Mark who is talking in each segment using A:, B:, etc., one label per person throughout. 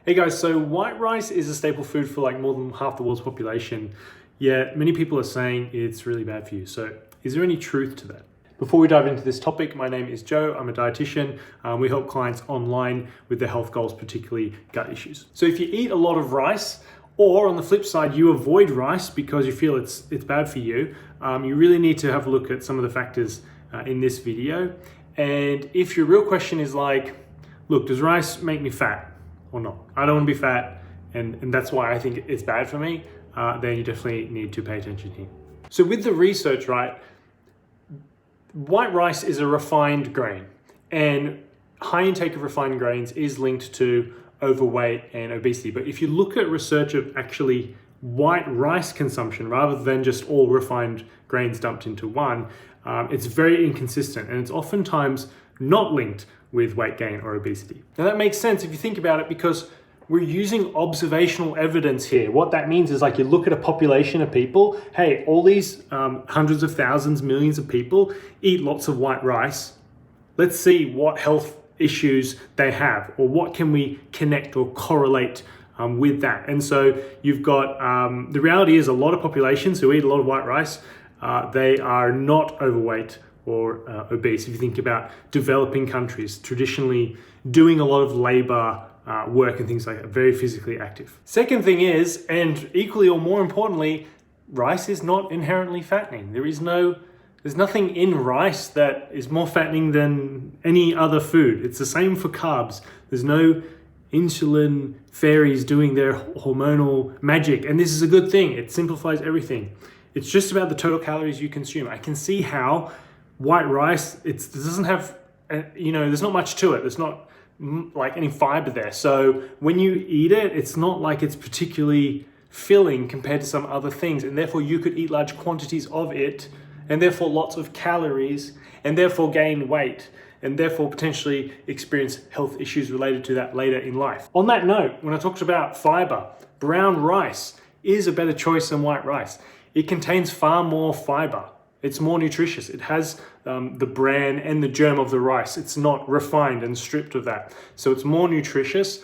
A: Hey guys, so white rice is a staple food for like more than half the world's population, yet many people are saying it's really bad for you. So is there any truth to that? Before we dive into this topic, my name is Joe. I'm a dietitian. We help clients online with their health goals, particularly gut issues. So if you eat a lot of rice, or on the flip side, you avoid rice because you feel it's bad for you, you really need to have a look at some of the factors in this video. And if your real question is like, look, does rice make me fat or not? I don't want to be fat, and that's why I think it's bad for me, then you definitely need to pay attention here. So with the research, right, white rice is a refined grain, and high intake of refined grains is linked to overweight and obesity. But if you look at research of actually white rice consumption rather than just all refined grains dumped into one, it's very inconsistent, and it's oftentimes not linked with weight gain or obesity. Now that makes sense if you think about it, because we're using observational evidence here. What that means is, like, you look at a population of people, hey, all these hundreds of thousands, millions of people eat lots of white rice. Let's see what health issues they have, or what can we connect or correlate with that. And so you've got, the reality is a lot of populations who eat a lot of white rice, they are not overweight or obese. If you think about developing countries, traditionally doing a lot of labor work and things like that, very physically active. Second thing is, and equally or more importantly, rice is not inherently fattening. There's nothing in rice that is more fattening than any other food. It's the same for carbs. There's no insulin fairies doing their hormonal magic, and this is a good thing. It simplifies everything. It's just about the total calories you consume. I can see how white rice, it doesn't have, there's not much to it. There's not like any fiber there. So when you eat it, it's not like it's particularly filling compared to some other things. And therefore you could eat large quantities of it, and therefore lots of calories, and therefore gain weight, and therefore potentially experience health issues related to that later in life. On that note, when I talked about fiber, brown rice is a better choice than white rice. It contains far more fiber. It's more nutritious. It has the bran and the germ of the rice. It's not refined and stripped of that. So it's more nutritious.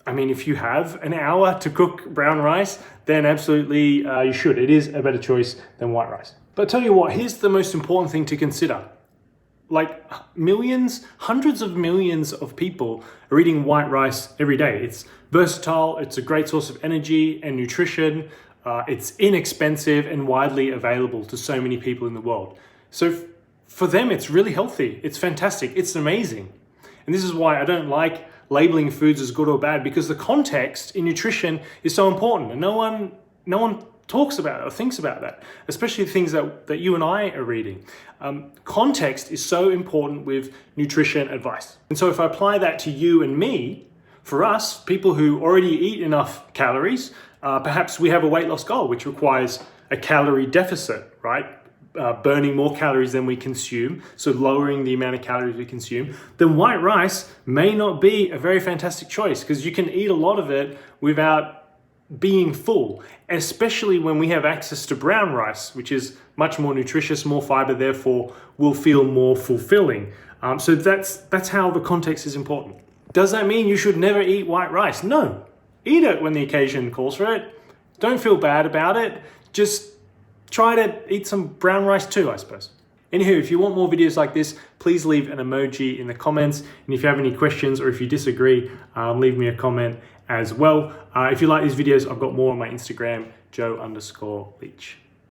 A: I mean, if you have an hour to cook brown rice, then absolutely you should. It is a better choice than white rice. But I tell you what, here's the most important thing to consider. Like millions, hundreds of millions of people are eating white rice every day. It's versatile. It's a great source of energy and nutrition. It's inexpensive and widely available to so many people in the world. So for them, it's really healthy. It's fantastic. It's amazing. And this is why I don't like labeling foods as good or bad, because the context in nutrition is so important, and no one talks about it or thinks about that, especially the things that you and I are reading. Context is so important with nutrition advice. And so if I apply that to you and me, for us, people who already eat enough calories, perhaps we have a weight loss goal, which requires a calorie deficit, right? Burning more calories than we consume, so lowering the amount of calories we consume, then white rice may not be a very fantastic choice, because you can eat a lot of it without being full, especially when we have access to brown rice, which is much more nutritious, more fiber, therefore will feel more fulfilling. So that's how the context is important. Does that mean you should never eat white rice? No. Eat it when the occasion calls for it. Don't feel bad about it. Just try to eat some brown rice too, I suppose. Anywho, if you want more videos like this, please leave an emoji in the comments. And if you have any questions or if you disagree, leave me a comment as well. If you like these videos, I've got more on my Instagram, Joe_Leech.